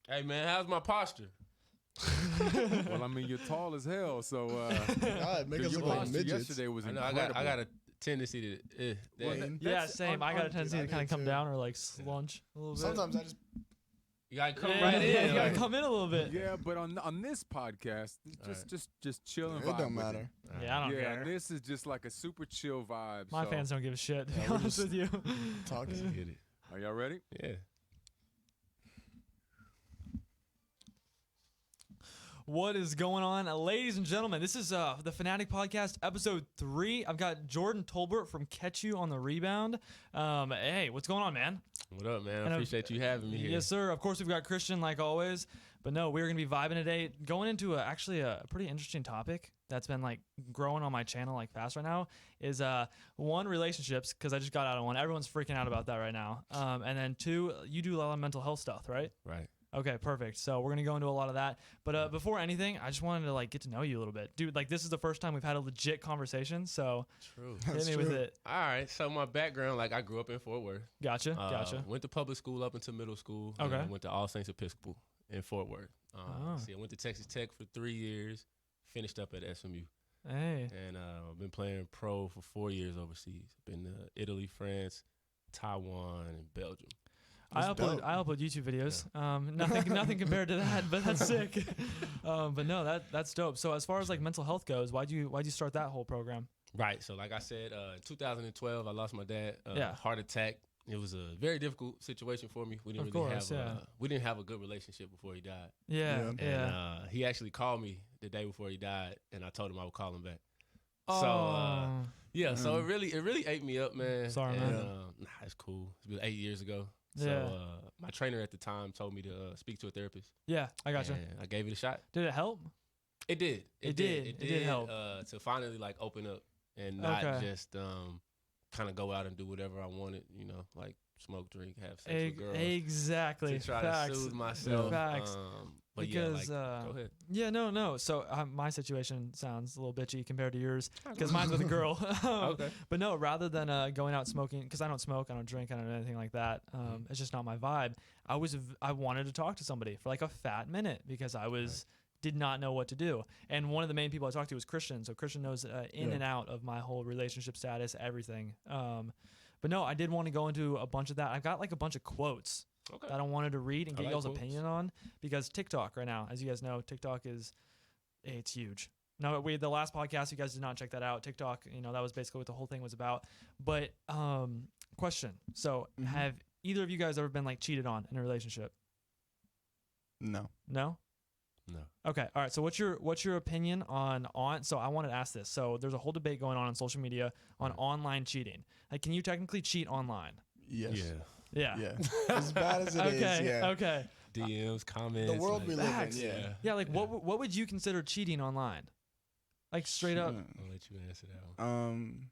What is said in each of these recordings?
Hey, man, how's my posture? Well, I mean, you're tall as hell, so God, make us your look like posture midgets. yesterday was I know, incredible. I got a tendency to. Yeah, same. I got a tendency to I kind of do come too. down or like slunch a little bit. Sometimes I just You gotta come yeah, right in. you gotta like- come in a little bit. Yeah, but on this podcast, just chill and it vibe don't with matter. Yeah, I don't Yeah, care. this is just like a super chill vibe. My so. fans don't give a shit, to be we're honest just- with you. Talking. Get it. Are y'all ready? Yeah. What is going on, ladies and gentlemen? This is the Finatic Podcast, episode 3. I've got Jordan Tolbert from Catch You on the Rebound. Hey, what's going on, man? What up, man? And I appreciate you having me here. Yes, sir. Of course, we've got Christian, like always. But no, we're going to be vibing today. Going into actually a pretty interesting topic that's been like growing on my channel like fast right now is one, relationships, because I just got out of one. Everyone's freaking out about that right now. And then 2, you do a lot of mental health stuff, right? Right. Okay, perfect. So we're gonna go into a lot of that. But before anything, I just wanted to like get to know you a little bit, dude. Like this is the first time we've had a legit conversation. So True. hit me with it. All right. So my background, like I grew up in Fort Worth. Gotcha. Went to public school up until middle school. Okay. And went to All Saints Episcopal in Fort Worth. Oh. See, I went to Texas Tech for 3 years. Finished up at SMU. Hey. And I've been playing pro for 4 years overseas. Been to Italy, France, Taiwan, and Belgium. I upload YouTube videos. Nothing compared to that, but that's sick. But no, that's dope. So as far as like mental health goes, why'd you start that whole program? Right. So like I said, in 2012, I lost my dad. Yeah. Heart attack. It was a very difficult situation for me. We didn't Of really course, we didn't have a good relationship before he died. Yeah. And he actually called me the day before he died, and I told him I would call him back. Oh. So yeah, so it really ate me up, man. Sorry, and, man. Nah, it's cool. It's been 8 years ago. So Yeah. my trainer at the time told me to speak to a therapist. Yeah, I gotcha. And I gave it a shot. Did it help? It did. It did help. To finally like open up and not Okay. just kind of go out and do whatever I wanted, like smoke, drink, have sex with girls. Exactly. To try Facts. to soothe myself. Facts. But Because, go ahead. Yeah, no. So my situation sounds a little bitchy compared to yours because mine's with a girl. Okay. But no, rather than going out smoking, because I don't smoke, I don't drink, I don't do anything like that. It's just not my vibe. I wanted to talk to somebody for like a fat minute because I did not know what to do. And one of the main people I talked to was Christian. So Christian knows in and out of my whole relationship status, everything. But no, I did want to go into a bunch of that. I've got like a bunch of quotes Okay. that I wanted to read and I get like y'all's quotes. opinion on because TikTok right now, as you guys know, TikTok it's huge. No, the last podcast, you guys did not check that out. TikTok, that was basically what the whole thing was about. But question. So have either of you guys ever been like cheated on in a relationship? No. No? No. Okay. All right. So what's your opinion on so I wanted to ask this. So there's a whole debate going on social media on online cheating. Like, can you technically cheat online? Yes. Yeah. Yeah. Yeah. As bad as it is. Okay. Yeah. Okay. DMs, comments. The world we live in. Facts. Yeah. Yeah. Like, what would you consider cheating online? Like straight up. I'll let you answer that one.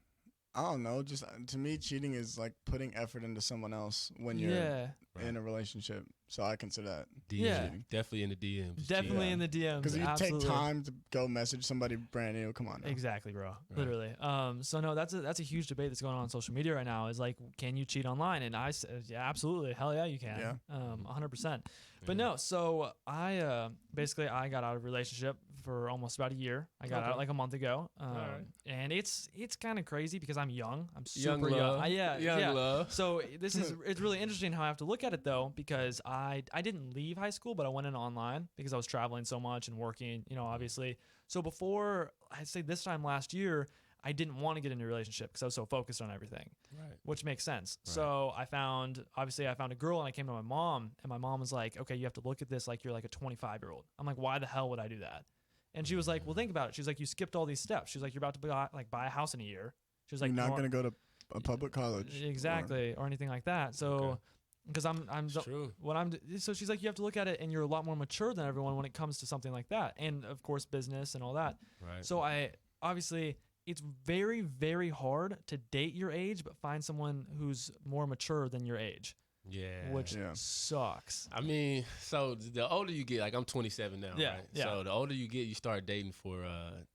I don't know. Just to me, cheating is like putting effort into someone else when you're Yeah. in a relationship. So I consider that DMs. Yeah. Definitely in the DMs. Definitely Yeah. in the DMs. because you absolutely. take time to go message somebody brand new. Come on. Now. Exactly, bro. Literally. So no, that's a huge debate that's going on social media right now. Is like, can you cheat online? And I said, yeah, absolutely. Hell yeah, you can. Yeah. 100%. But no, so I basically I got out of a relationship for almost about a year. I got out like a month ago. Alright. And it's kind of crazy because I'm young. I'm Young super love. young. Young love. So it's really interesting how I have to look at it though, because I didn't leave high school, but I went in online because I was traveling so much and working, obviously. So before, I'd say this time last year, I didn't want to get into a relationship because I was so focused on everything, Right. which makes sense. Right. So I found a girl and I came to my mom and my mom was like, okay, you have to look at this like you're like a 25-year-old. I'm like, why the hell would I do that? And she was like, well, think about it. She's like, you skipped all these steps. She's like, you're about to buy a house in a year. She was like, You're not going to go to a public college. exactly, or anything like that. So, Okay. because It's true. so she's like, you have to look at it, and you're a lot more mature than everyone when it comes to something like that, and of course, business and all that. Right. So obviously, it's very, very hard to date your age, but find someone who's more mature than your age. Yeah. Which Yeah. sucks. I mean, so the older you get, like I'm 27 now, Yeah, right? yeah. So the older you get, you start dating for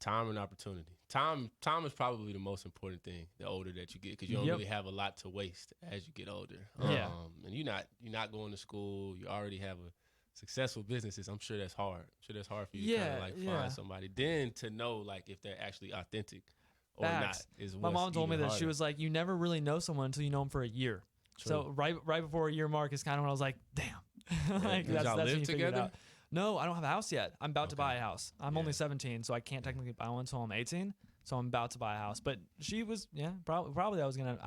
time and opportunity. Time is probably the most important thing. The older that you get, because you don't Yep. really have a lot to waste as you get older. Yeah. And you're not going to school. You already have a successful businesses, I'm sure that's hard. I'm sure that's hard for you to Yeah, kind of like yeah. find somebody. Then to know like if they're actually authentic or Facts. not is My what's mom told me even that she harder. was like, you never really know someone until you know them for a year. True. So right before a year mark is kind of when I was like, damn. Like Did y'all that's live when you figure it together? out. No, I don't have a house yet. I'm about to Okay. buy a house. I'm Yeah. only 17, so I can't technically buy one until I'm 18. So I'm about to buy a house. But she was, probably I was gonna.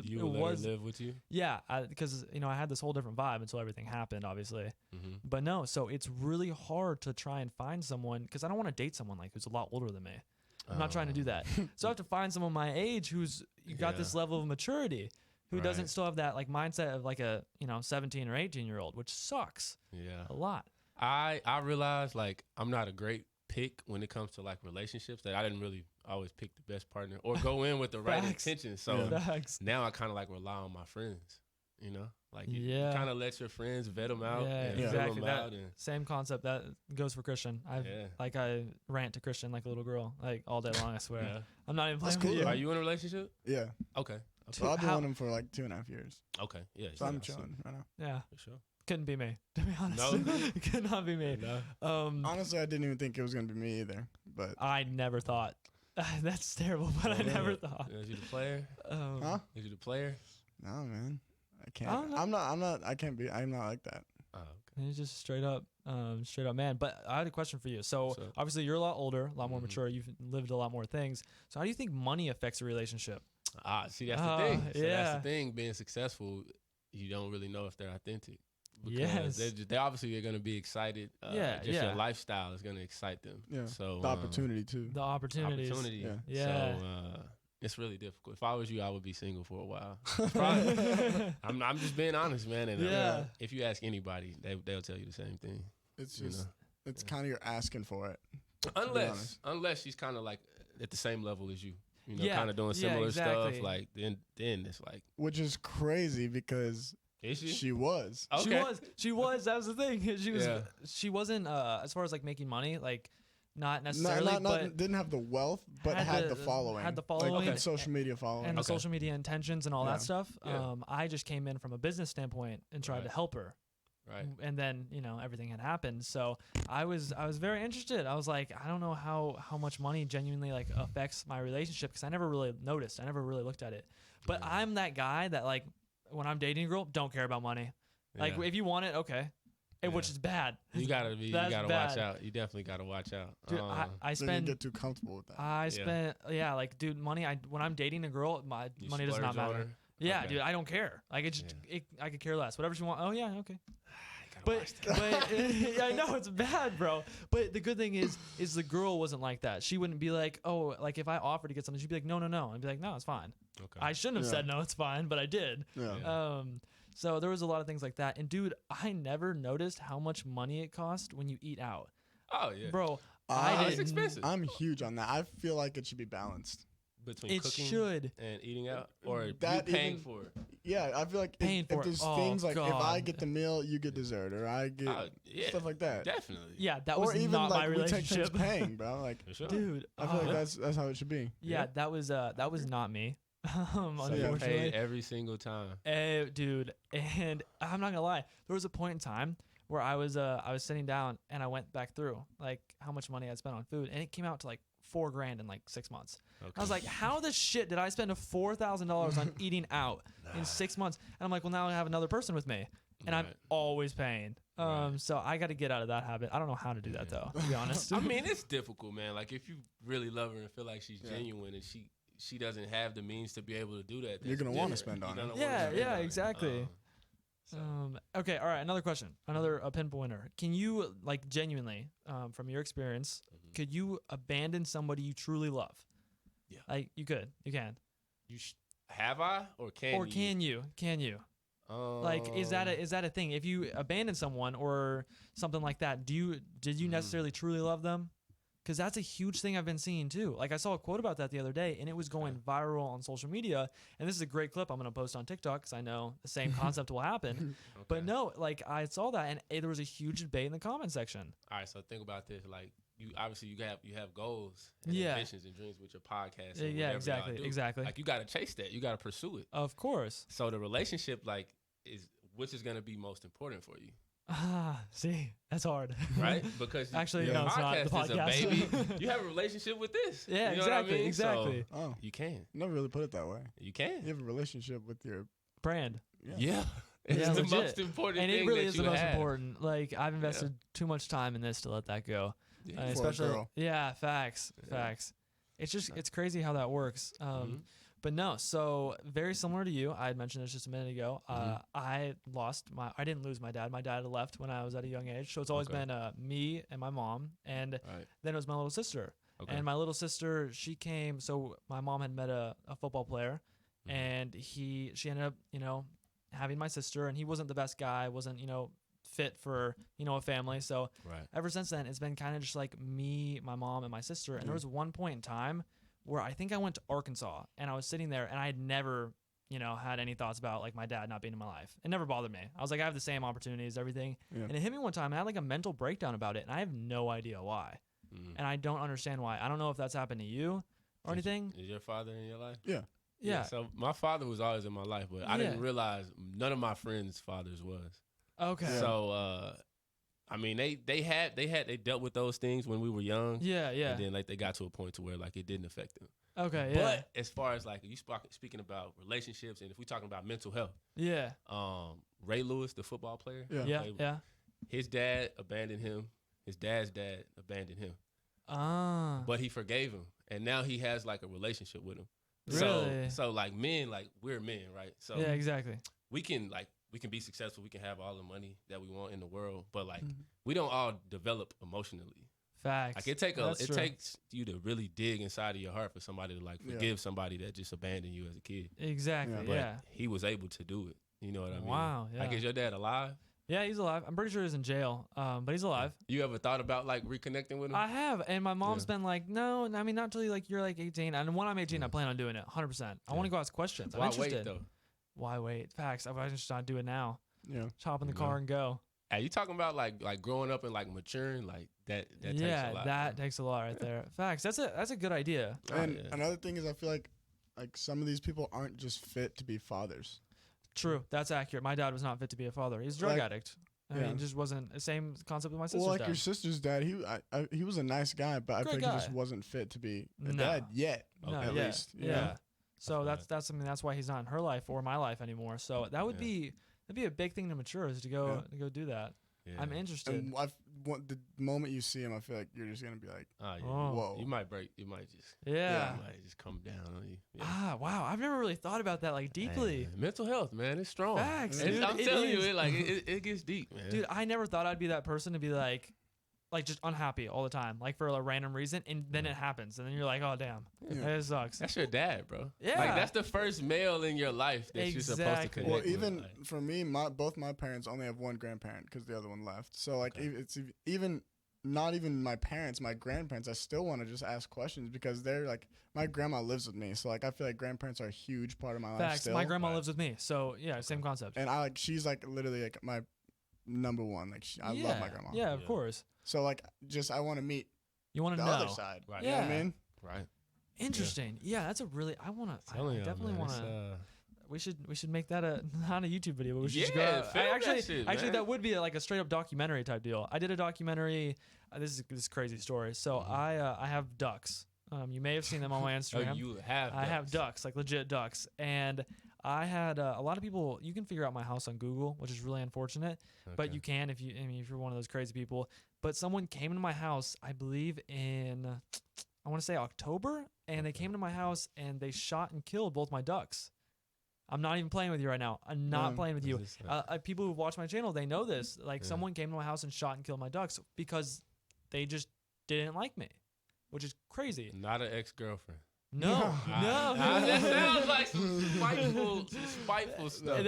You it would let was her live with you? yeah, because I had this whole different vibe until everything happened, obviously. Mm-hmm. But no, so it's really hard to try and find someone because I don't want to date someone like who's a lot older than me. I'm not trying to do that. So I have to find someone my age who's got this level of maturity, who doesn't Right. still have that like mindset of like a 17 or 18-year-old, which sucks Yeah. a lot. I realized like I'm not a great pick when it comes to like relationships, that I didn't really always pick the best partner or go in with the right Facts. intentions. So Facts. now I kind of like rely on my friends, you know, like you Yeah. kind of let your friends vet them out Yeah, and exactly. fill them That- out. And Same concept that goes for Christian. yeah. I rant to Christian like a little girl, like all day long. I swear. Yeah. I'm not even That's playing with cool, you. Are you in a relationship? Yeah. Okay. So I've been How- on him for like 2.5 years. Okay. Yeah. So I'm yeah, chilling right now. Yeah, For sure. couldn't be me. To be honest, No? it could not be me. No. Honestly, I didn't even think it was gonna be me either. But I never thought. That's terrible, but I Oh, never really? thought. Is you the player? huh? Is you the player? No, man. I can't. I don't know. I'm not. I can't be. I'm not like that. Oh, okay. And he's just straight up man. But I had a question for you. So What's up? obviously you're a lot older, a lot more Mhm. mature. You've lived a lot more things. So how do you think money affects a relationship? See, that's the thing. So yeah. that's the thing. Being successful, you don't really know if they're authentic. Because Yes. they obviously are going to be excited. Just yeah. your lifestyle is going to excite them. Yeah. So The opportunity too. The opportunities. opportunity. Yeah. Yeah. So it's really difficult. If I was you, I would be single for a while. Probably. I'm just being honest, man. And Yeah. if you ask anybody, they'll tell you the same thing. It's You just. know? It's kind of you're asking for it. Unless she's kind of like at the same level as you. You know, Yeah. kind of doing Yeah, similar exactly. stuff. Like then it's like, Which is crazy because is she? she was. Okay. She was. That was the thing. She was. Yeah. She wasn't. As far as like making money, like not necessarily, but Didn't have the wealth, but had the following. Had the Like, following. Okay. social media following. And the Okay. social media intentions and all Yeah. that stuff. Yeah. I just came in from a business standpoint and tried Right. to help her. Right. And then everything had happened. So I was very interested. I was like, I don't know how much money genuinely like affects my relationship because I never really noticed. I never really looked at it. But Yeah. I'm that guy that like when I'm dating a girl, don't care about money. Like Yeah. if you want it, okay. And which Yeah. is bad. You gotta be. You That's gotta bad. watch out. You definitely gotta watch out. Dude, Uh, I Then you spend get too comfortable with that. I spent like dude money. When I'm dating a girl, my you money does not splurge on matter. her? Yeah, Okay. dude, I don't care. Like I could care less. Whatever she want. Oh yeah, okay. Gotta But watch that. yeah, I know it's bad, bro. But the good thing is the girl wasn't like that. She wouldn't be like, oh, like if I offered to get something, she'd be like, no. I'd be like, no, it's fine. Okay. I shouldn't have Yeah. said no, it's fine, but I did. Yeah. Yeah. So there was a lot of things like that. And dude, I never noticed how much money it cost when you eat out, Oh yeah. bro. I- It's expensive. I'm huge on that. I feel like it should be balanced. Between It cooking should. and eating out, or That you paying even- for it. Yeah, I feel like Paying for if it. there's Oh, things like if I God. get the meal, you get dessert, or I get Yeah, stuff like that. Definitely. Yeah, that Or was even not my like we take turns relationship. paying, bro. Like For sure. Dude, I feel like uh, that's how it should be. yeah, that was not me. So you Unfortunately. paid every single time. Dude, and I'm not gonna lie. There was a point in time where I was sitting down and I went back through like how much money I'd spent on food, and it came out to like $4,000 in like 6 months. Okay. I was like, how the shit did I spend $4,000 on eating out in 6 months? And I'm like, well, now I have another person with me, and I'm Right. always paying. Right. So I got to get out of that habit. I don't know how to do that though, to be honest. I mean, it's difficult, man. Like if you really love her and feel like she's Yeah. genuine and she doesn't have the means to be able to do that, You're that's gonna wanna different. spend on You're it. gonna wanna Yeah, spend yeah, on it. exactly. So, Okay, all right. Another question, another pinpointer. Can you like genuinely, from your experience, Mhm. could you abandon somebody you truly love? Yeah. Like you could, you can, have I or can or you? can you? Like, is that a thing? If you abandon someone or something like that, did you necessarily truly love them? Because that's a huge thing I've been seeing too. Like I saw a quote about that the other day, and it was going viral on social media. And this is a great clip I'm gonna post on TikTok because I know the same concept will happen. Okay. But no, like I saw that, and there was a huge debate in the comment section. All right, so think about this. Like you obviously you have goals and Yeah. ambitions and dreams with your podcast. And Yeah, whatever exactly, y'all do. exactly. Like you got to chase that. You got to pursue it. Of course. So the relationship, like, is which is gonna be most important for you. See, That's hard. right? Because Actually, the no, it's not. The podcast is a podcast. baby. You have a relationship with this. Yeah, you know exactly, what I mean? exactly. So Oh, you can. never really put it that way. You can. You have a relationship with your Brand. Yeah. It's Yeah, the legit. most important And thing it really that is you the most have. important. Like, I've invested too much time in this to let that go. Yeah. For a Especially, girl. yeah, facts. Yeah. Facts. It's just, it's crazy how that works. Mhm. But no, so very similar to you. I had mentioned this just a minute ago. I didn't lose my dad. My dad left when I was at a young age. So it's always Okay. been me and my mom. And Right. then it was my little sister. Okay. And my little sister, she came. So my mom had met a football player, Mhm. and she ended up, having my sister. And he wasn't the best guy. Wasn't fit for a family. So Right. ever since then, it's been kind of just like me, my mom, and my sister. And there was one point in time where I think I went to Arkansas, and I was sitting there, and I had never, had any thoughts about like my dad not being in my life. It never bothered me. I was like, I have the same opportunities, everything. Yeah. And it hit me one time, and I had like a mental breakdown about it, and I have no idea why. Mhm. And I don't understand why. I don't know if that's happened to you or anything. Is your father in your life? Yeah. So my father was always in my life, but I didn't realize none of my friends' fathers was. Okay. Yeah. So I mean, they dealt with those things when we were young. Yeah. And then like they got to a point to where like it didn't affect them. Okay. Yeah. But as far as like you speaking about relationships, and if we're talking about mental health, yeah. Ray Lewis, the football player, Yeah. Yeah. played- Yeah. his dad abandoned him. His dad's dad abandoned him, Ah. but he forgave him, and now he has like a relationship with him. Really? So like men, like we're men, right? So Yeah. Exactly. we can be successful. We can have all the money that we want in the world, but like Mhm. we don't all develop emotionally. Facts. Like it That's true. takes you to really dig inside of your heart for somebody to like Yeah. forgive somebody that just abandoned you as a kid. Exactly. Yeah. But Yeah. he was able to do it. You know what I mean? Wow. Yeah. Like, is your dad alive? Yeah, he's alive. I'm pretty sure he's in jail. But he's alive. You ever thought about like reconnecting with him? I have, and my mom's Yeah. been like, no, I mean, not until you're like 18. And when I'm 18, I plan on doing it 100%. I want to go ask questions. I'm Why interested. wait though? Why wait? Facts. I just not do it now. Yeah. Just hop in the Yeah. car and go. Hey, you talking about like growing up and like maturing, like that takes a lot. that man. takes a lot right there. Facts. That's a good idea. And yeah. another thing is, I feel like some of these people aren't just fit to be fathers. True. That's accurate. My dad was not fit to be a father. He's a drug Like, addict. I yeah. mean, just wasn't the same concept with my sister's Well, like dad. your sister's dad, he was a nice guy, but I Great think he just guy. wasn't fit to be a No. dad yet. No, at yeah, least. you yeah. know? So That's that's something. That's why he's not in her life or my life anymore. So that would Yeah. that'd be a big thing to mature, is to go do that. Yeah. I'm interested. And the moment you see him, I feel like you're just gonna be like, Oh, yeah. Oh. whoa. You might break. You might just. Yeah. You might just come down on you. Yeah. Ah, wow. I've never really thought about that like deeply. Man, mental health, man, it's strong. Facts, It's- dude. I'm It telling you, is. it gets deep, man. Dude, I never thought I'd be that person to be like just unhappy all the time, like for a random reason, and then it happens, and then you're like, oh damn, Yeah. it sucks. That's your dad, bro. Yeah. Like that's the first male in your life that you're supposed to Exactly. connect well, with. even like. for me, both my parents only have one grandparent because the other one left. So like, Okay. it's even not even my parents, my grandparents. I still want to just ask questions because they're like, my grandma lives with me, so like I feel like grandparents are a huge part of my life Facts. still. My grandma Right. lives with me, so yeah, same concept. and she's like literally like my number one. Like I love my grandma. Yeah, of Yeah. course. So like, just I want to meet You want the to know. other side. Right. You know what I Yeah. mean? Right. Interesting. Yeah, that's a really. I Telling y'all, definitely man, want it's, to. We should make that not a YouTube video, but we should just go Yeah, out. film that Actually, shit, man. that would be like a straight up documentary type deal. I did a documentary. This is crazy story. So Mhm. I have ducks. You may have seen them on my Oh, Instagram. you have. I have ducks, like legit ducks, and I had a lot of people. You can figure out my house on Google, which is really unfortunate, but Okay. you can if you're one of those crazy people. But someone came into my house, I believe in I want to say October, and they came to my house and they shot and killed both my ducks. I'm not even playing with you right now. I'm not Damn. playing with you. Is this, People who watch my channel, they know this. Like Yeah. someone came to my house and shot and killed my ducks because they just didn't like me, which is crazy. Not an ex-girlfriend. No, no. That sounds like some spiteful stuff.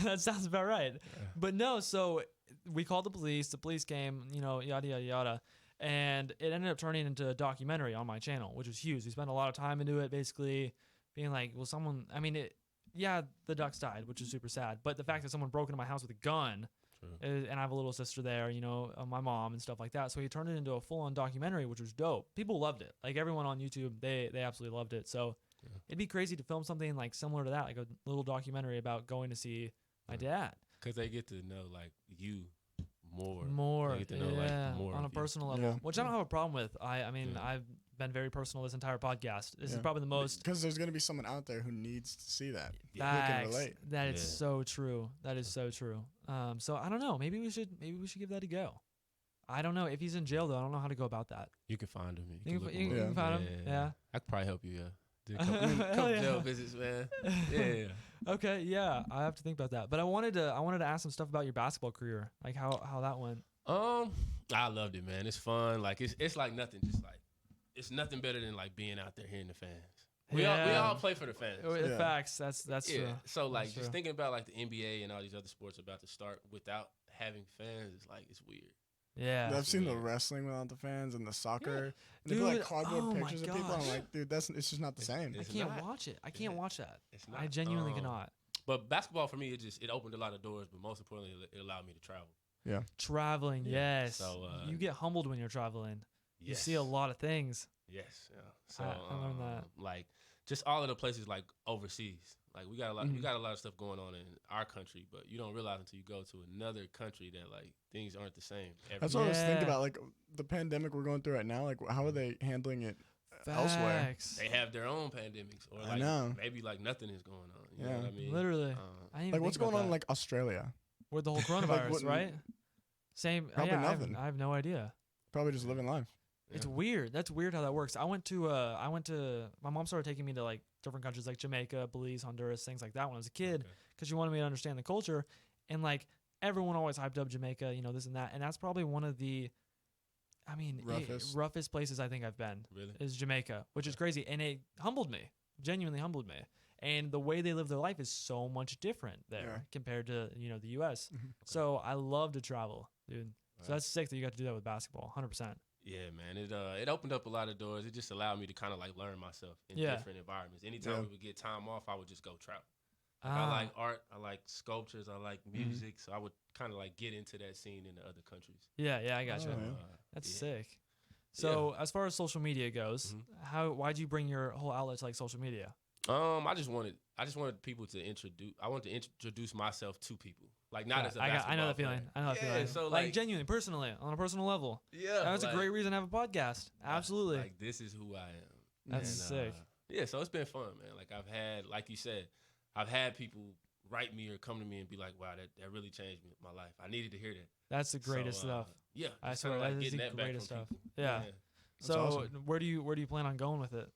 That sounds about right. But no, so we called the police. The police came, yada yada yada, and it ended up turning into a documentary on my channel, which was huge. We spent a lot of time into it, basically being like, well, the ducks died, which is super sad. But the fact that someone broke into my house with a gun, True. and I have a little sister there, my mom and stuff like that. So he turned it into a full-on documentary, which was dope. People loved it. Like everyone on YouTube, they absolutely loved it. So Yeah. it'd be crazy to film something like similar to that, like a little documentary about going to see my dad. Because they get to know like you more. More, get to know like more on a of you. personal level, Yeah. which I don't have a problem with. I mean, Yeah. I've been very personal this entire podcast. This is Yeah. probably the most because there's gonna be someone out there who needs to see that. Who can facts. relate. That is Yeah. so true. That is so true. So I don't know. Maybe we should give that a go. I don't know if he's in jail though. I don't know how to go about that. You can find him. You look can, him you up. can find him. Yeah. I could probably help you. Yeah. Did a couple Yeah. jail visits, man. Yeah. Okay. Yeah. I have to think about that. But I wanted to ask some stuff about your basketball career, like how that went. I loved it, man. It's fun. Like it's like nothing. Just like it's nothing better than like being out there hearing the fans. We all play for the fans. Yeah. Facts. That's Yeah. true. So like That's just true. thinking about like the NBA and all these other sports about to start without having fans is like it's weird. Yeah. I've seen the weird. wrestling without the fans and the soccer. And they Dude, put like cardboard oh my pictures of people. I'm gosh. like, dude, it's just not the same. I It's can't not. watch it. I can't watch that. It's not. I genuinely cannot. But basketball for me, it opened a lot of doors. But most importantly, it allowed me to travel. Traveling, Yeah. yes. So, you get humbled when you're traveling. You Yes. see a lot of things. Yes. Yeah. So I learned that. like just all of the places like overseas. Like we got a lot. Mhm. We got a lot of stuff going on in our country, but you don't realize until you go to another country that like things aren't the same. That's what I was Yeah. thinking about. Like the pandemic we're going through right now. Like how are they handling it elsewhere? Facts. They have their own pandemics, or I like know. maybe like nothing is going on. You know Yeah. what I mean? Literally. I didn't even Like what's think about going on in that. like Australia? with the whole coronavirus, what- right? Same. Probably yeah, nothing. I have no idea. Probably just living life. It's Yeah. weird. That's weird how that works. I went to my mom started taking me to like different countries like Jamaica, Belize, Honduras, things like that when I was a kid Okay. because she wanted me to understand the culture. And like everyone always hyped up Jamaica, this and that. And that's probably one of the, roughest places I think I've been Really? is Jamaica, which is crazy. And it humbled me, genuinely humbled me. And the way they live their life is so much different there Yeah. compared to, the US. Mhm. So I love to travel, dude. So Right. that's sick that you got to do that with basketball, 100%. Yeah, man. It opened up a lot of doors. It just allowed me to kind of like learn myself in Yeah. different environments. Anytime Yeah. we would get time off, I would just go travel. Like, I like art. I like sculptures. I like music. So I would kind of like get into that scene in the other countries. Yeah, I got you. Oh, yeah. That's yeah. sick. So as far as social media goes, Mhm. why'd you bring your whole outlet to like social media? I just wanted people to introduce. I wanted to introduce myself to people, like not as a basketball I know that player. feeling. I know that Yeah, feeling. so, like like- genuinely, personally, on a personal level. Yeah, That's like, a great reason to have a podcast. Absolutely. Like this is who I am. That's sick. Yeah, so it's been fun, man. Like I've had, like you said, I've had people write me or come to me and be like, "Wow, that really changed my life. I needed to hear that." That's the greatest So, stuff. Yeah, I just swear, kinda, that is getting the that back greatest from stuff. people. Yeah. So awesome. where do you plan on going with it?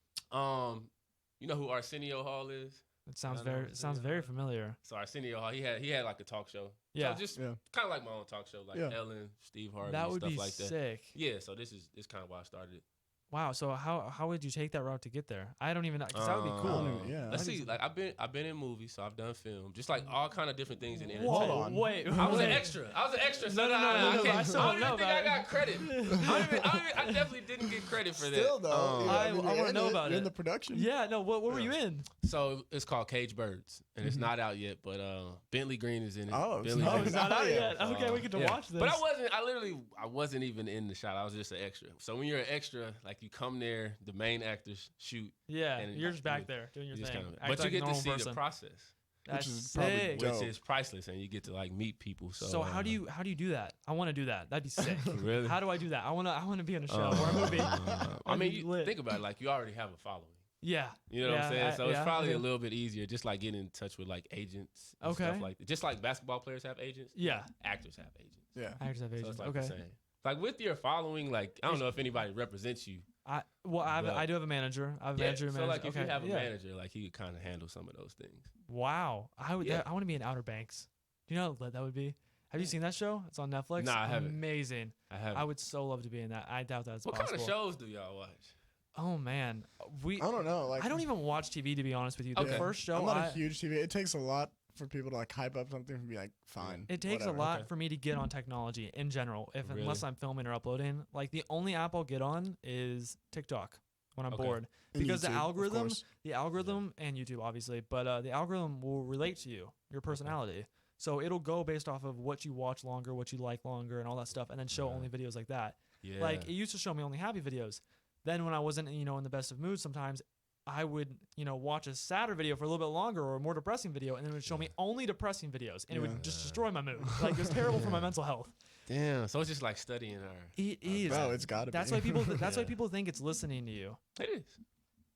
You know who Arsenio Hall is? It sounds I know very what it sounds you're very saying. familiar. So Arsenio Hall, he had like a talk show. Yeah. So just Yeah. kind of like my own talk show, like Yeah. Ellen, Steve Harvey, That would stuff be like that. sick. Yeah, so this is kind of why I started it. Wow. So how would you take that route to get there? I don't even know because that would be cool. Yeah. Let's That'd be see. Like I've been in movies, so I've done film, just like all kind of different things in Whoa, entertainment. Hold on. Wait. I was an wait. extra. So No, no, I I can't- still I don't know don't even think about I it. got credit. I definitely didn't get credit for that. Still though, I mean, wanna you're in know it, about you're it. in the production. Yeah. No. What were you in? So it's called Cage Birds, and it's not out yet. But Bentley Green is in it. Oh, Bentley no, Green. it's not out yet. Uh, Okay, we get to yeah. watch this. But I wasn't even in the shot. I was just an extra. So when you're an extra, like you come there, the main actors shoot. Yeah. and You're just you- back there doing your You just thing. kinda- Act but you like a get to normal see person. the process, That's is probably sick. dope. which is priceless, and you get to like meet people. So, So how do you do that? I want to do that. That'd be sick. really? How do I do that? I want to be in a show or a movie. I That'd mean, be you lit. think about it. Like you already have a following. Yeah. You know what I'm saying? So it's yeah, probably I a do. little bit easier, just like getting in touch with like agents and Okay. stuff like that. Just like basketball players have agents, Yeah. actors have agents. Yeah. Actors have So agents. it's like Okay. the same. Like with your following, like I don't know if anybody represents you. I But- do have a manager. I have a Yeah, manager. so like if okay. you have a yeah. manager, like he could kind of handle some of those things. Wow. I would. Yeah. I want to be in Outer Banks. Do you know how lit that would be? Have you seen that show? It's on Netflix. Nah, I haven't. Amazing. I have. I would so love to be in that. I doubt that's What possible. kind of shows do y'all watch? Oh man, I don't know. Like I don't even watch TV to be honest with you. The Okay. first show I'm not a huge TV. It takes a lot for people to like hype up something and be like, fine. It takes whatever. a lot Okay. for me to get on technology in general. Unless Really? I'm filming or uploading, like the only app I'll get on is TikTok when I'm Okay. bored, And because the YouTube, of algorithm, course. and YouTube obviously, but the algorithm will relate to you, your personality. So it'll go based off of what you watch longer, what you like longer, and all that stuff, and then show Right. only videos like that. Yeah. Like it used to show me only happy videos. Then when I wasn't, in the best of moods, sometimes I would, watch a sadder video for a little bit longer or a more depressing video, and then it would show me only depressing videos, and it Yeah. would just destroy my mood. Like it was terrible for my mental health. Damn. So it's just like studying her. It is. Bro, it's gotta That's be. why people. That's why Yeah. people think it's listening to you. It is.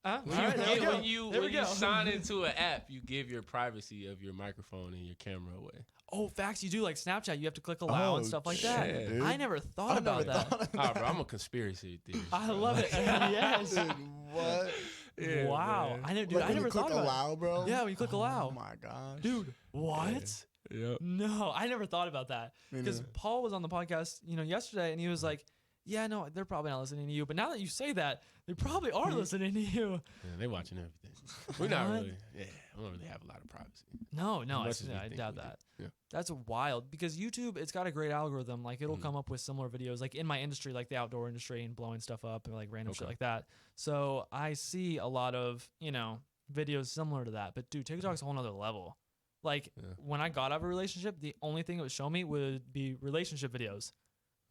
All When right, there we go. when you There we go. sign into an app, you give your privacy of your microphone and your camera away. Oh, facts. You do like Snapchat. You have to click allow and stuff like that. shit, dude. I never thought about that. Oh, bro, I'm a conspiracy theorist. I bro. love it. Yes. Dude, what? Yeah, Wow. man. I never, dude. Like, I when never you click thought about allow, bro. Yeah, when you click allow. Oh my gosh, it. Dude, what? Yep. No, I never thought about that. Me Because neither. Paul was on the podcast, yesterday, and he was like, "Yeah, no, they're probably not listening to you." But now that you say that, they probably are listening to you. Yeah, they watching everything. We're not What? really. Yeah, we don't really have a lot of privacy. No, As I much as we think doubt we do. that. Yeah. That's wild because YouTube, it's got a great algorithm. Like it'll come up with similar videos, like in my industry, like the outdoor industry and blowing stuff up and like random shit Okay. like that. So I see a lot of videos similar to that. But dude, TikTok's a whole nother level. Like Yeah. when I got out of a relationship, the only thing it would show me would be relationship videos,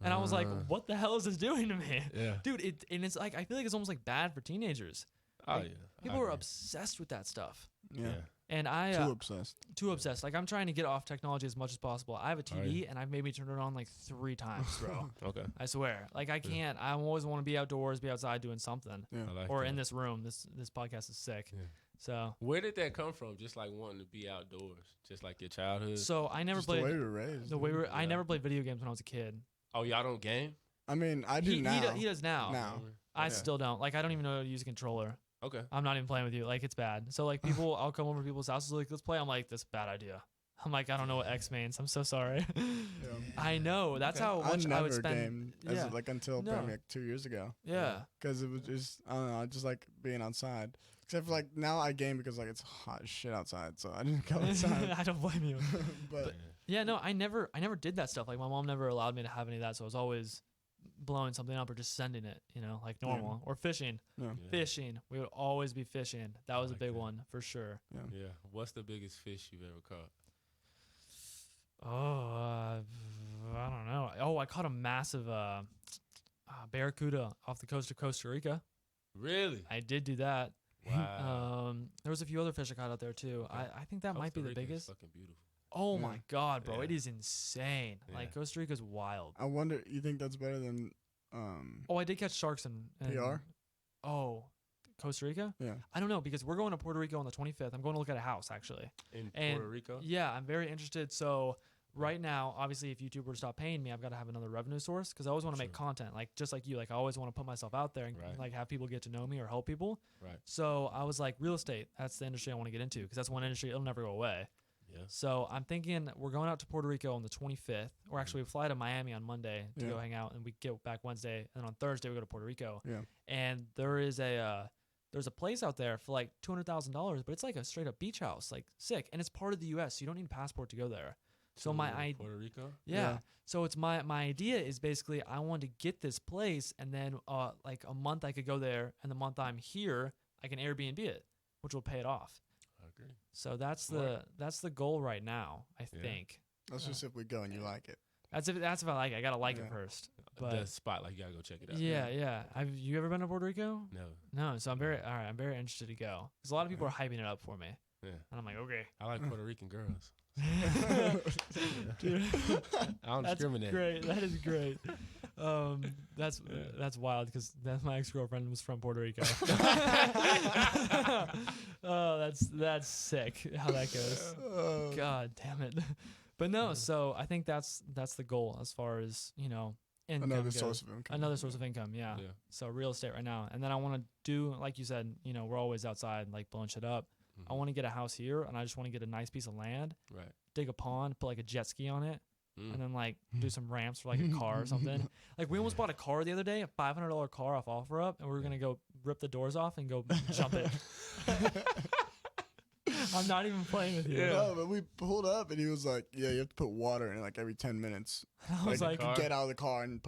and I was like, "What the hell is this doing to me?" Yeah. Dude, it's like I feel like it's almost like bad for teenagers. Oh Like, yeah. People I are agree. obsessed with that stuff. Yeah. And I Too obsessed. too obsessed. Like I'm trying to get off technology as much as possible. I have a TV Are you? and I've maybe turned it on like 3 times, bro. Okay. I swear. Like I can't. I always want to be outdoors, be outside doing something, Yeah. I like or that. in this room. This podcast is sick. Yeah. So Where did that come from? Just like wanting to be outdoors, just like your childhood. I never Just the way played we were raised. the way we were, I Yeah. never played video games when I was a kid. Oh, y'all don't game? I mean, I do now. He does now. Now. I Yeah. still don't. Like I don't even know how to use a controller. Okay. I'm not even playing with you. Like it's bad. So like I'll come over to people's houses like let's play. I'm like this is a bad idea. I'm like I don't know what X means. I'm so sorry. Yeah. I know. That's Okay. how I much I never would spend. gamed Yeah. until No. probably like 2 years ago. Yeah. Because it was just, I don't know, I just like being outside. Except for like now I game because like it's hot as shit outside, so I didn't go outside. I don't blame you. but Yeah, no, I never did that stuff. Like my mom never allowed me to have any of that, so I was always blowing something up or just sending it, like normal. Or fishing. yeah. Yeah. Fishing. We would always be fishing. That was a like big that. one for sure. Yeah. What's the biggest fish you've ever caught? Oh, I don't know. Oh, I caught a massive barracuda off the coast of Costa Rica. Really? I did do that. Wow. There was a few other fish I caught out there too. Okay. I think that might be Costa the Rica is biggest. fucking beautiful. Oh Yeah. my god, bro, Yeah. it is insane. Like Yeah. Costa Rica's wild. I wonder, you think that's better than Oh, I did catch sharks in PR? Oh, Costa Rica? Yeah. I don't know because we're going to Puerto Rico on the 25th. I'm going to look at a house actually. In And Puerto Rico? Yeah, I'm very interested. So right now, obviously, if YouTube were to stop paying me, I've got to have another revenue source because I always want to make Sure. content. Like just like you, like I always want to put myself out there and Right. like have people get to know me or help people. Right. So I was like, real estate. That's the industry I want to get into because that's one industry it'll never go away. Yeah. So I'm thinking we're going out to Puerto Rico on the 25th, or actually we fly to Miami on Monday to Yeah. go hang out, and we get back Wednesday, and on Thursday we go to Puerto Rico. Yeah. And there's a place out there for like $200,000, but it's like a straight up beach house, like sick, and it's part of the U.S. So you don't need a passport to go there. So Puerto Rico? yeah. So it's my idea is basically I want to get this place, and then like a month I could go there, and the month I'm here I can Airbnb it, which will pay it off. I agree. So that's Smart. the goal right now. I Yeah. think That's just if we go and you like it. that's if I like it. I gotta like it Yeah. first. The But spot, like you gotta go check it out. yeah. Have you ever been to Puerto Rico? No. No. So I'm very interested to go because a lot of people are hyping it up for me, Yeah. and I'm like, okay, I like Puerto Rican girls. dude, I don't that's discriminate. great. That is great. That's wild because my ex girlfriend was from Puerto Rico. Oh, that's sick how that goes. God damn it. But no, so I think that's the goal as far as income Another goes. source of income. Another source of income, yeah. Yeah. So real estate right now, and then I want to do like you said, we're always outside like blowing shit up. I want to get a house here, and I just want to get a nice piece of land, Right. dig a pond, put like a jet ski on it, Mm. and then like do some ramps for like a car or something. Like we almost bought a car the other day, a $500 car off OfferUp, and we were gonna go rip the doors off and go jump it. I'm not even playing with you. Yeah. No, but we pulled up and he was like, "Yeah, you have to put water in it like every 10 minutes. I was like, car? Get out of the car and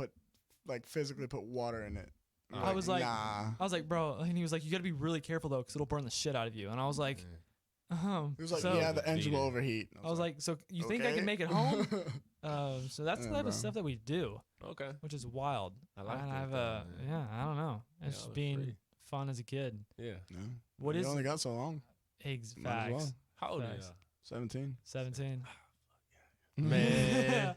physically put water in it." I'm I was like, "Nah." I was like, bro, and he was like, you gotta be really careful though, because it'll burn the shit out of you. And I was like, He was like, so, "Yeah, the engine will Beat it. overheat." I was like, so you think I "Okay." can make it home? So that's the Yeah, type bro. of stuff that we do, Okay. which is wild. I like and that, I've though, man. I don't know. It's Yeah, just it's being free. fun as a kid. Yeah. Yeah. What You is only got so long. eggs Might as facts? well. How old are Facts. y'all? 17. 17. Man.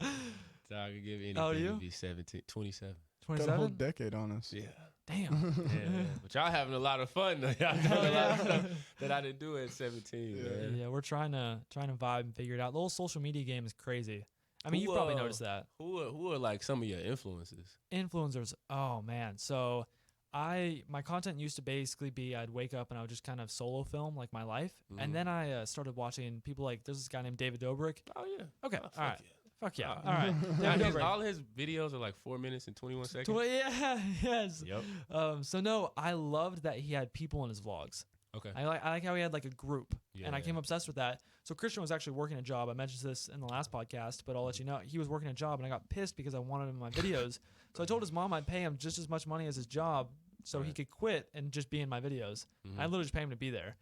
I could give anything. How old are you? It'd be 27. Got a whole 27. decade on us. Yeah. Damn. Yeah. But y'all having a lot of fun. Y'all doing a lot of stuff that I didn't do at 17, man. Yeah, we're trying to vibe and figure it out. The whole social media game is crazy. I mean, Who, you've probably noticed that. Who are like some of your influences? Influencers. Oh man. So my content used to basically be I'd wake up and I would just kind of solo film like my life, and then I started watching people like there's this guy named David Dobrik. Oh yeah. Okay. Oh, All right. yeah. Fuck yeah. Oh. All right. Now, David Dobrik. all his videos are like 4 minutes and 21 seconds. Yeah. Yes. Yep. So no, I loved that he had people in his vlogs. Okay. I like how he had like a group, and I Yeah. came obsessed with that. So Christian was actually working a job. I mentioned this in the last podcast, but I'll let you know he was working a job, and I got pissed because I wanted him in my videos. So I told his mom I'd pay him just as much money as his job, so he Right. could quit and just be in my videos. Mhm. I literally just pay him to be there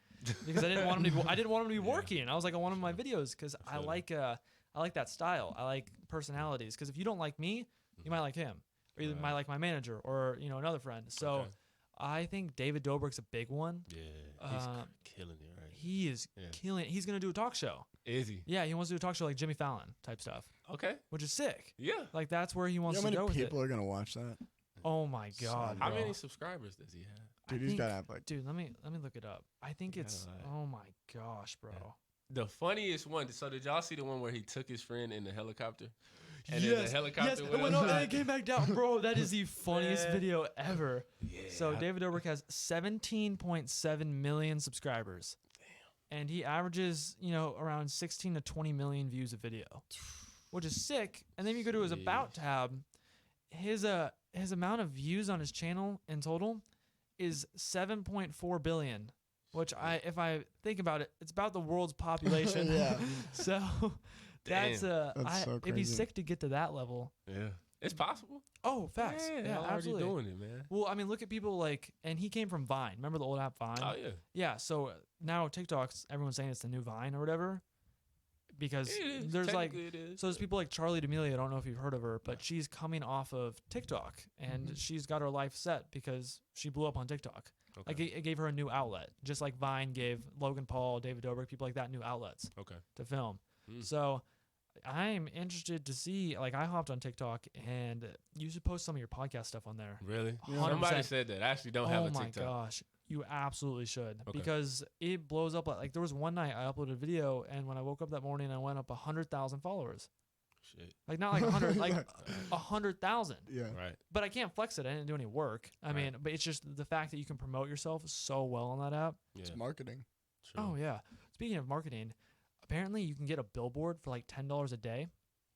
because I didn't want him to. I didn't want him to be Yeah. working. I was like, I want him in my videos because I feel like that style. I like personalities. Because if you don't like me, you might like him, or you Right. might like my manager, or another friend. So. Okay. I think David Dobrik's a big one. Yeah. He's Uh, killing it, right? He is Yeah. killing it. He's going to do a talk show. Is he? Yeah, he wants to do a talk show like Jimmy Fallon type stuff, Okay. which is sick. Yeah. Like, that's where he You know wants how to go many with people it. are gonna watch that? Oh, my God. How bro. many subscribers does he have? I Dude, he's think- gotta have like. Dude, let me look it up. I think Yeah, it's, like- oh, my gosh, bro. Yeah. The funniest one. So did y'all see the one where he took his friend in the helicopter? And then the helicopter it went went up and upside. it came back down. Bro, that is the funniest Man. video ever. Yeah. So David Dobrik has 17.7 million subscribers. And he averages, around 16 to 20 million views a video, which is sick. And then you go to his About tab, his amount of views on his channel in total is 7.4 billion, which if I think about it, it's about the world's population. Yeah. So that's That's so it'd be crazy. sick to get to that level. Yeah. It's possible. Oh, facts. Yeah, y'all already absolutely. doing it, man. Well, I mean, look at people and he came from Vine. Remember the old app Vine? Oh yeah. Yeah, so now TikTok's everyone's saying it's the new Vine or whatever, because It is. there's like Technically it is. so there's people like Charlie D'Amelio. I don't know if you've heard of her, but she's coming off of TikTok and she's got her life set because she blew up on TikTok. Okay. Like it gave her a new outlet, just like Vine gave Logan Paul, David Dobrik, people like that new outlets Okay. to film. Mm. So I'm interested to see. Like I hopped on TikTok and you should post some of your podcast stuff on there. Really? 100%. Somebody said that. I actually don't have a Oh my TikTok. gosh, you absolutely should Okay. because it blows up. Like there was one night I uploaded a video, and when I woke up that morning, I went up 100,000 followers. Shit. Like not like 100, like 100,000. Yeah. Right. But I can't flex it. I didn't do any work. I Right. mean, but it's just the fact that you can promote yourself so well on that app. Yeah. It's marketing. True. Oh yeah. Speaking of marketing, apparently you can get a billboard for like $10 a day,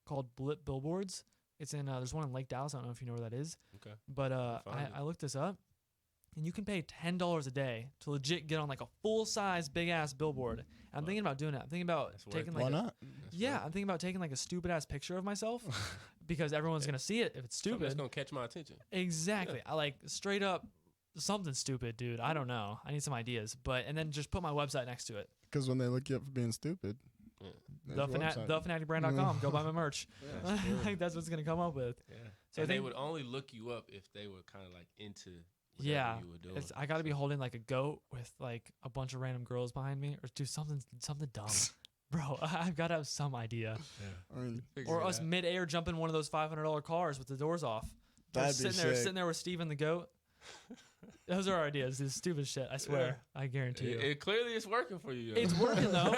called Blip Billboards. It's in there's one in Lake Dallas. I don't know if you know where that is. Okay. But find it. I looked this up, and you can pay $10 a day to legit get on like a full size big ass billboard. And I'm thinking about doing it. I'm thinking about That's worth taking it. like Why not? yeah, I'm thinking about taking like a stupid ass picture of myself because everyone's gonna see it if it's Something that's stupid. gonna catch my attention. Exactly. I like straight up something stupid, dude. I don't know. I need some ideas, and then just put my website next to it. Because when they look you up for being stupid, Yeah. there's your website. Thefanaticbrand.com. Go buy my merch. That's true. Like that's what's gonna come up with. Yeah. So I And they think- would only look you up if they were kind of like into whatever Yeah, you were doing. I got to be holding like a goat with like a bunch of random girls behind me, or do something dumb, bro. I've got to have some idea, I mean, or us mid-air jumping one of those $500 cars with the doors off. That'd be sitting sick. there with Steven the goat. Those are our ideas. This stupid shit. I swear. I guarantee you. It clearly is working for you. Yo. It's working though.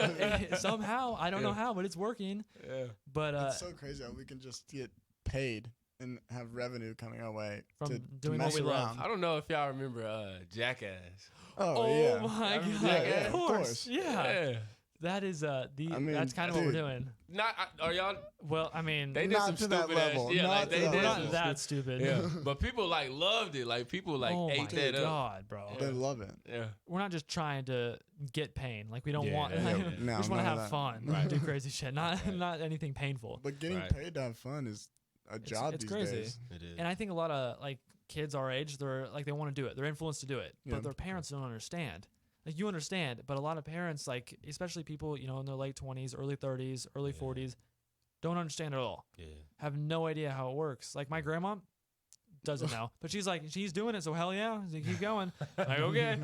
Somehow I don't know Yeah. how, but it's working. Yeah. But it's so crazy how we can just get paid and have revenue coming our way From to doing what mess we love. around. I don't know if y'all remember Jackass. Oh, oh yeah. my god! Yeah, yeah, of of course. course. Yeah. That is mean, that's kind of what we're dude. doing. Not are y'all? Well, I mean, They did Not some to that stupid ass. level. Yeah, Not like to they that we're did. level. not some that stupid. Yeah, but people like loved it. Like people like oh ate my that up. god, bro. They love it. Yeah. We're not just trying to get pain. Like we don't Yeah, want. yeah, Like, yeah. we No, just want to none have of fun, Right. do crazy shit. Not Right. not anything painful. But getting Right. paid to have fun is a job it's these crazy. days. It is. And I think a lot of like kids our age, they're like they want to do it. They're influenced to do it, Yeah. but their parents don't understand. Like you understand, but a lot of parents, like especially people in their late 20s, early 30s, early Yeah. 40s, don't understand at all. Yeah. Have no idea how it works. Like my grandma doesn't know, but she's doing it, so hell yeah, so keep going. Like okay.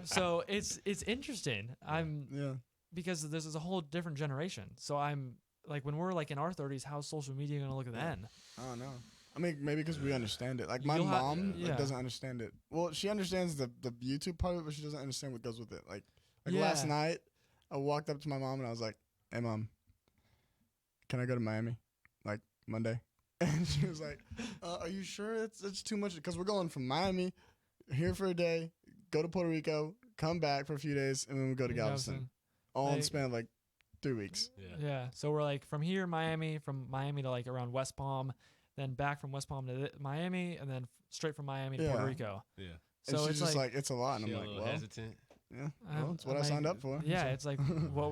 So it's interesting. Yeah. Because this is a whole different generation. So I'm like when we're like in our 30s, how's social media gonna look then? I don't know. I mean, maybe because we understand it. Like my You'll ha- mom yeah. doesn't understand it. Well, she understands the YouTube part of it, but she doesn't understand what goes with it. Like Yeah. last night, I walked up to my mom and I was like, "Hey, mom, can I go to Miami, like Monday?" And she was like, "Are you sure it's too much? Because we're going from Miami here for a day, go to Puerto Rico, come back for a few days, and then we go to Galveston, all in the Like- span of like 3 weeks." Yeah. So we're like from here, from Miami to like around West Palm, then back from West Palm to Miami, and then straight from Miami to Puerto Yeah. Rico. Yeah. And So she's it's just like, like, it's a lot, and She I'm a like, little well, hesitant. yeah, well, it's what I I'm signed like, up for. Yeah, so. it's like what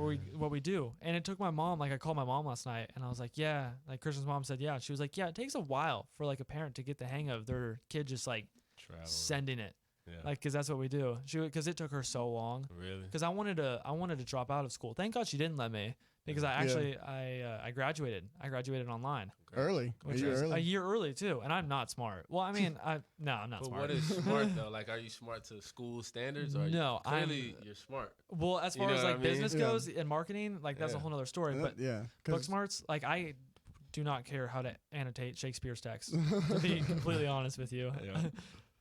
we do. And it took my mom, like I called my mom last night and I was like, yeah, like Christian's mom said, yeah. She was like, yeah, it takes a while for like a parent to get the hang of their kid just like Travel. sending it. Yeah. Like, cause that's what we do. Because it took her so long. Really? Because I wanted to drop out of school. Thank God she didn't let me. Because I actually I graduated. I graduated online, Early, which is a year early too. And I'm not smart. Well, I mean, I'm not But smart. what is smart though? Like, are you smart to school standards? Or No, clearly you're smart. Well, as You far know as what like I mean? business Yeah. goes and marketing, like that's a Yeah. whole nother story. But yeah, book smarts, like I do not care how to annotate Shakespeare's text. To be completely honest with you, Yeah.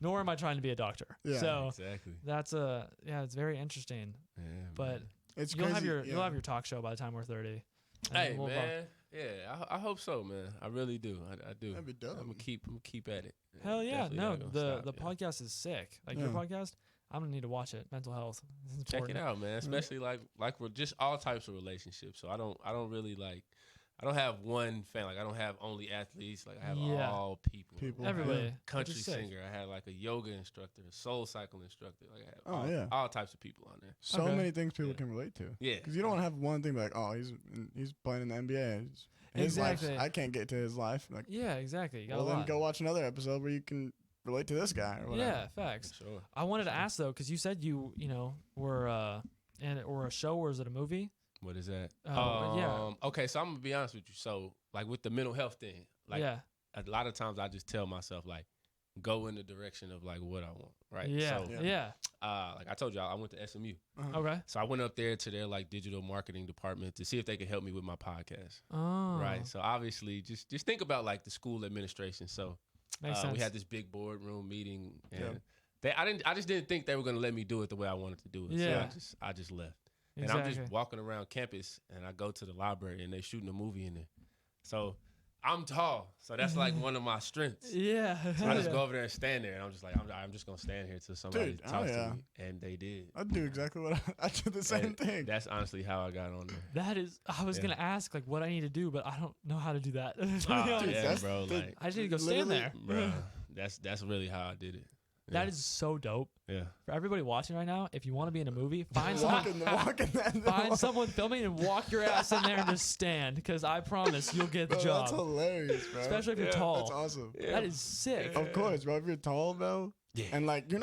nor am I trying to be a doctor. Yeah. So Exactly. that's it's very interesting. Yeah, But man. it's you'll crazy. you'll have your talk show by the time we're 30. And Hey we'll man, yeah, I hope so, man. I really do. I do. That'd be dope. I'm gonna keep at it. Hell yeah, Definitely no, not gonna the stop, yeah. podcast is sick. Like your Yeah. podcast, I'm gonna need to watch it. Mental health, it's Check important. it out, man. Especially like we're just all types of relationships. So I don't really like. I don't have one fan. Like I don't have only athletes. Like I have Yeah. all people. People. I have a Everybody, which country is sick. singer. I had like a yoga instructor, a soul cycle instructor. Like I have Oh, all, yeah. all types of people on there. So Okay. many things people Yeah. can relate to. Yeah. Because you don't want to have one thing like, oh, he's playing in the NBA. His Exactly. life, I can't get to his life. Like, Yeah, exactly. You got well, a then lot. go watch another episode where you can relate to this guy or whatever. Yeah, facts. Sure. I wanted to ask though, because you said you were or a show or is it a movie? What is that? Yeah. Okay, so I'm gonna be honest with you. So like with the mental health thing, like yeah. a lot of times I just tell myself like, go in the direction of like what I want, right? Yeah. So, Yeah. like I told y'all, I went to SMU. Okay. So I went up there to their like digital marketing department to see if they could help me with my podcast. Oh. Right. So obviously just think about like the school administration. So Makes sense. we had this big boardroom meeting and Yeah. I just didn't think they were gonna let me do it the way I wanted to do it. Yeah. So I just left. Exactly. And I'm just walking around campus and I go to the library and they shooting a movie in there. So I'm tall. So that's like one of my strengths. Yeah. So I just go over there and stand there, and I'm just like, I'm just gonna stand here till somebody Dude, talks yeah. to me, and they did. I'd do exactly what I did the same And thing. That's honestly how I got on there. That is, I was Yeah. gonna ask like what I need to do, but I don't know how to do that. To be Ah, honest. yeah, That's bro. the- Like, I just need to go stand Literally- there. bro, that's really how I did it. That Yeah. is so dope. Yeah. For everybody watching right now, if you want to be in a movie, find someone, walk in that find someone filming and walk your ass in there and just stand, because I promise you'll get the Bro, job. That's hilarious, bro. Especially if you're Yeah, tall. That's awesome. Yeah. That is sick. Of course, bro. If you're tall, bro, Yeah. and like you're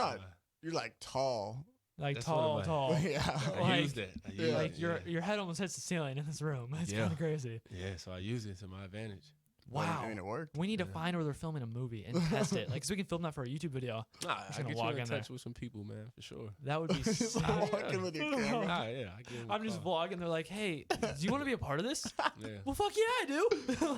like tall. Like That's one of tall, my- tall. Yeah. I Like- used it. I used Yeah. Like it, your head almost hits the ceiling in this room. It's Yeah. kind of crazy. Yeah, so I used it to my advantage. Wow. I mean, it worked. We need to Yeah. find where they're filming a movie and test it. Like, so we can film that for a YouTube video. Nah, Just I gonna get you log in in there. touch with some people, man, for sure. That would be Just sick. walking with your camera. Nah, yeah, I give 'em a I'm just call. vlogging. They're like, hey, do you want to be a part of this? Yeah. Well, fuck yeah, I do.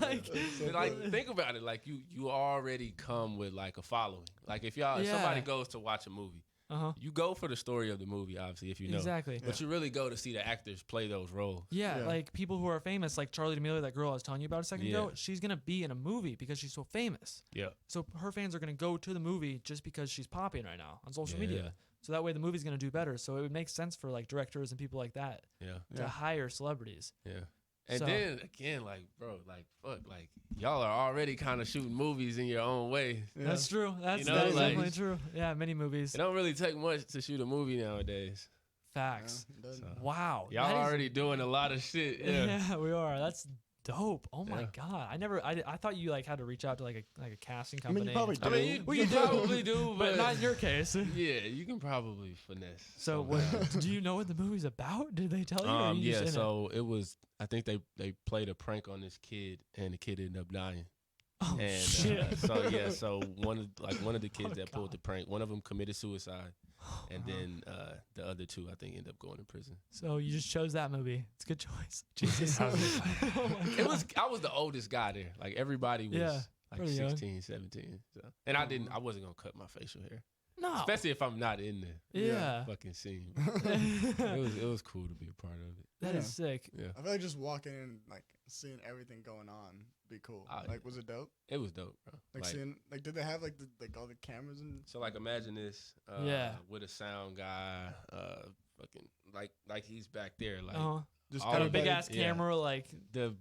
Like, So Like, good. think about it. Like, you already come with like a following. Like, if Yeah. somebody goes to watch a movie, uh-huh. you go for the story of the movie, obviously, if you know. Exactly. But you really go to see the actors play those roles. Yeah, Yeah. like people who are famous, like Charlie D'Amelio, that girl I was telling you about a second ago, Yeah. she's going to be in a movie because she's so famous. Yeah. So her fans are going to go to the movie just because she's popping right now on social Yeah. media. So that way the movie's going to do better. So it would make sense for like directors and people like that Yeah. to Yeah. hire celebrities. Yeah. And So- then again, like, bro, like, fuck, like, y'all are already kind of shooting movies in your own way. Yeah. That's true. That's know, that is like- definitely true. Yeah, many movies. It don't really take much to shoot a movie nowadays. Facts. Yeah, it does. So, Wow. y'all that is- already doing a lot of shit. Yeah. Yeah. we are. That's dope. Oh my Yeah. god. I thought you like had to reach out to like a casting I mean, company. you probably I mean, do. you probably do, but not in your case. yeah, you can probably finesse. So somehow. what, do you know what the movie's about? Did they tell you? Or you just yeah, in it? so it was. I think they played a prank on this kid, and the kid ended up dying. Oh And shit. so one of the kids Oh, that pulled the God. prank, one of them committed suicide, and then the other 2 I think end up going to prison. So you just chose that movie. It's a good choice. Jesus. I was the oldest guy there. Like everybody was like pretty young. 16, 17. So. And I wasn't gonna cut my facial hair. No. Especially if I'm not in the Yeah. fucking scene. it was cool to be a part of it. That is sick. Yeah. I feel like just walking in, like seeing everything going on, be cool. Like, was it dope? It was dope, bro. Like seeing, like, did they have like all the cameras and? So like, imagine this. With a sound guy, fucking like he's back there, like Just got a big ass camera, like the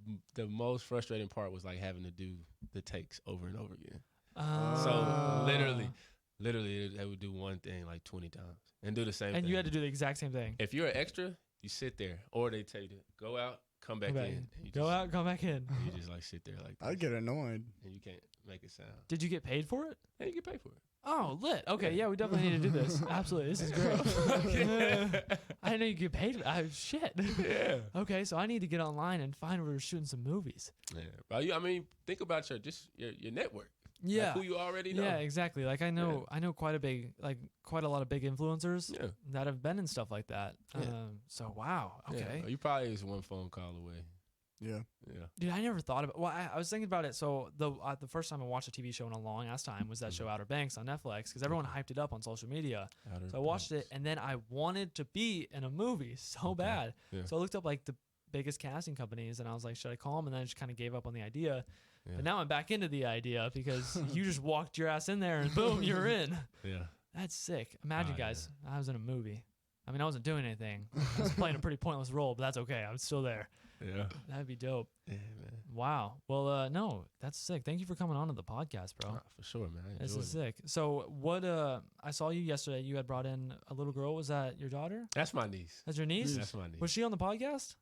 most frustrating part was like having to do the takes over and over again. So literally they would do one thing like 20 times and do the same thing. And you had to do the exact same thing. If you're an extra, you sit there, or they tell you to go out, come back in. And you Go out, come back in. You just like sit there like this, I'd get annoyed. and you can't make it sound. Did you get paid for it? And you get paid for it. Oh, lit. Okay, yeah, we definitely need to do this. Absolutely, this is great. I didn't know you get paid. Shit. Yeah. Okay, so I need to get online and find where we're shooting some movies. Yeah. But I mean, think about your network. Yeah. Like who you already know. Yeah, exactly. Like I know quite a lot of big influencers that have been in stuff like that. Yeah. So wow. Okay. Yeah. You probably is one phone call away. Yeah. Yeah. Dude, I never thought about. Well, I was thinking about it. So the first time I watched a TV show in a long ass time was that show Outer Banks on Netflix because everyone hyped it up on social media. So I watched it and then I wanted to be in a movie so bad. Yeah. So I looked up like the biggest casting companies and I was like, should I call them? And then I just kind of gave up on the idea. Yeah. But now I'm back into the idea because you just walked your ass in there and boom, you're in. Yeah. That's sick. Imagine, guys, I was in a movie. I mean, I wasn't doing anything. I was playing a pretty pointless role, but that's okay. I'm still there. Yeah. That'd be dope. Yeah, man. Wow. Well, no, that's sick. Thank you for coming on to the podcast, bro. For sure, man. I This enjoyed is it. sick. So what, I saw you yesterday. You had brought in a little girl. Was that your daughter? That's my niece. That's your niece? That's my niece. Was she on the podcast?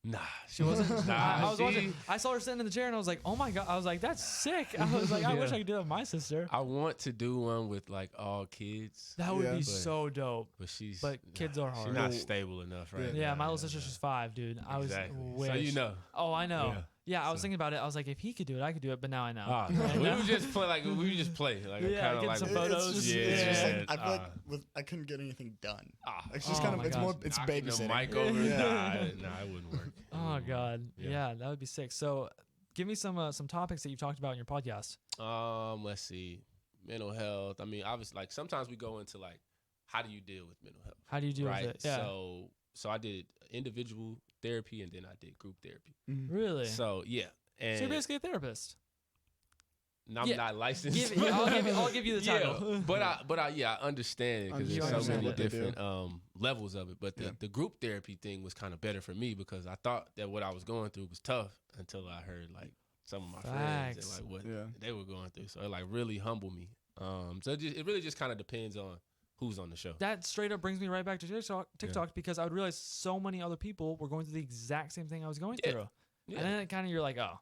Nah, She wasn't. Nah, I was watching. I saw her sitting in the chair and I was like, oh my God. I was like, that's sick. I was like, I wish I could do that with my sister. I want to do one with like all kids. That would be But- so dope. But kids are hard. She's not stable enough, right? Yeah, now. my little sister, she's 5, dude. I was Exactly. So you know. Oh, I know. Yeah. Yeah, I was thinking about it. I was like, if he could do it, I could do it. But now I know. Ah, I we know. would just play like Yeah, kind of get like some It's photos. just, Yeah. it's just like, I feel Ah. like I couldn't get anything done. Ah, It's just Oh kind my of, it's gosh. more, it's knocking the babysitting. mic over. Yeah. Nah, it wouldn't work. It Oh wouldn't God. work. Yeah, that would be sick. So, give me some topics that you've talked about in your podcast. Let's see. Mental health. I mean, obviously, like sometimes we go into like, how do you deal with mental health? How do you deal Right. with it? Yeah. So I did individual therapy and then I did group therapy. Really? So yeah, and So you're basically a therapist. I'm not licensed. I'll give you the title. Yeah, but I understand it because You there's so understand many what they do. different levels of it. But the group therapy thing was kind of better for me because I thought that what I was going through was tough until I heard like some of my friends and like what they were going through. So it like really humbled me. So it really just kind of depends on who's on the show. That straight up brings me right back to TikTok because I would realize so many other people were going through the exact same thing I was going through. Yeah. And then it kind of you're like, oh.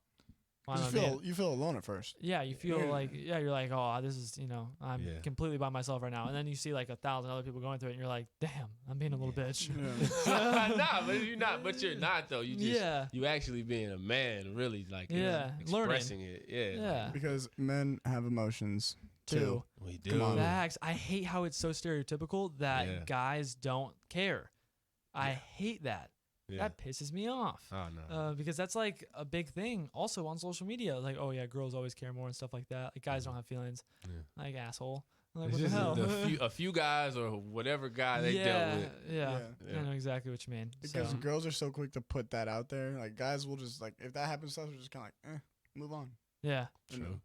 why not You feel alone at first. Yeah, you feel like you're like, oh, this is, I'm completely by myself right now. And then you see like 1,000 other people going through it, and you're like, damn, I'm being a little bitch. Nah, but you're not. But you're not though. You just you actually being a man, really like expressing it. Yeah. Because men have emotions too. We do. Come on. Facts. I hate how it's so stereotypical that guys don't care. I hate that. Yeah. That pisses me off. Oh no. Because that's like a big thing also on social media. Like, oh yeah, girls always care more and stuff like that. Like guys don't have feelings. Like asshole. Like, It's what the just hell? a few guys or whatever guy they dealt with. Yeah. Yeah. I know exactly what you mean. Because So, girls are so quick to put that out there. Like guys will just like if that happens to us, we're just kind of like, move on. yeah. You know? True.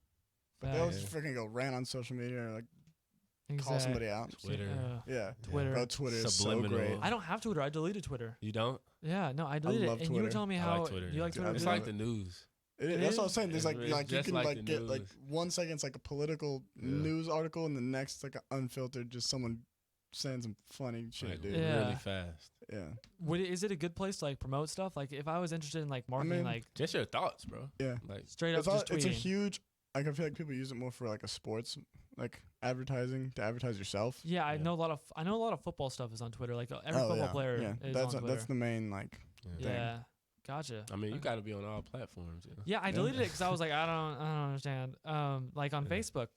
But they'll just freaking go rant on social media or like call somebody out. Twitter. Yeah. Twitter. Bro, Twitter is so Subliminal. great. I don't have Twitter. I deleted Twitter. You don't? Yeah, no, I deleted love it. And you were Twitter. telling me I how like Twitter. you like Twitter. It's too? like the news. That's what I'm saying. There's It's like you just can like like the get like news. 1 second it's like a political news article and the next like an unfiltered just someone saying some funny shit, Like, dude. Yeah. really fast. Yeah. Is it a good place to like promote stuff? Like if I was interested in like marketing, mean, like Just your thoughts, bro. Yeah. Like straight up just It's a tweeting. huge like I feel like people use it more for like a sports like advertising to advertise yourself. Yeah, I know a lot of football stuff is on Twitter. Like every Oh, football yeah. player Yeah. is That's on Twitter. that's the main like thing. Yeah, gotcha. I mean, you got to be on all platforms. You know? Yeah, I deleted it because I was like, I don't understand. Like on Facebook,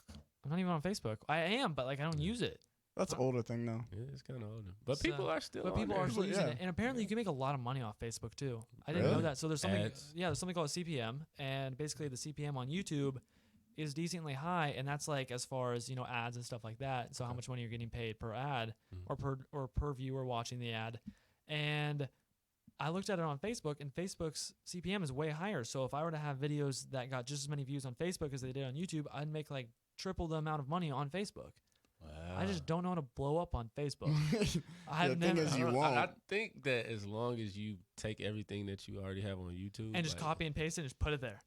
I'm not even on Facebook. I am, but like I don't use it. That's an older thing now. Yeah, it's kind of older, but people are still. But people on are there. still using Yeah. it, and apparently you can make a lot of money off Facebook too. I didn't know Really? that. So there's something. Ads. Yeah, there's something called a CPM, and basically the CPM on YouTube is decently high, and that's like as far as ads and stuff like that. So how much money you're getting paid per ad or per viewer watching the ad, and I looked at it on Facebook, and Facebook's CPM is way higher. So if I were to have videos that got just as many views on Facebook as they did on YouTube, I'd make like triple the amount of money on Facebook. Wow. I just don't know how to blow up on Facebook. The thing is, you won't. I think that as long as you take everything that you already have on YouTube and just copy and paste it and just put it there.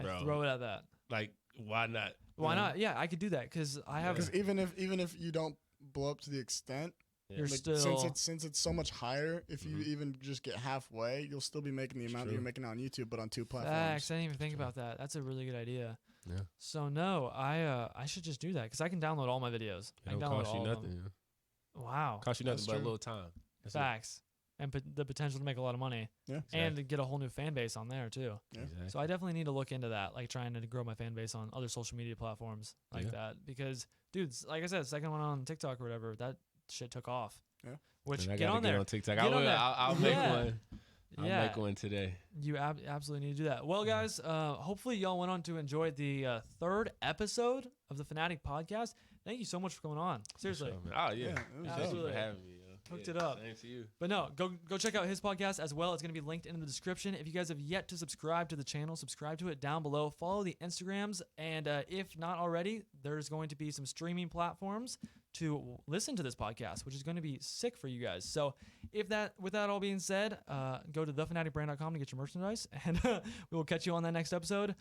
Bro, I throw it at that. Like, why not? Why not? Yeah, I could do that because I have. Because even if you don't blow up to the extent, You're like, still since it's so much higher, if you even just get halfway, you'll still be making the amount that you're making on YouTube, but on 2 platforms. facts. I didn't even think about that. That's a really good idea. Yeah. So no, I should just do that because I can download all my videos. It I can don't download cost you all of nothing. them. Yeah. Wow. Cost you nothing That's but a true. little time. That's it. Facts. And the potential to make a lot of money. Yeah. And to get a whole new fan base on there too. Yeah. Exactly. So I definitely need to look into that, like trying to grow my fan base on other social media platforms like that. Because, dude, like I said, second one on TikTok or whatever, that shit took off. Yeah. Which And I get gotta on there. on TikTok. Get I on will. there. I'll make Yeah. one. I'll make one today. You absolutely need to do that. Well, guys, hopefully y'all went on to enjoy the third episode of the Finatic podcast. Thank you so much for coming on. Seriously. For sure, man. Oh yeah. Yeah, it was Thank you Absolutely. for having me. Hooked Yeah, it up. Same to you. But no, go check out his podcast as well. It's going to be linked in the description. If you guys have yet to subscribe to the channel, subscribe to it down below. Follow the Instagrams. And if not already, there's going to be some streaming platforms to listen to this podcast, which is going to be sick for you guys. So with that all being said, go to thefanaticbrand.com to get your merchandise. And we will catch you on that next episode.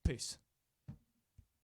Peace.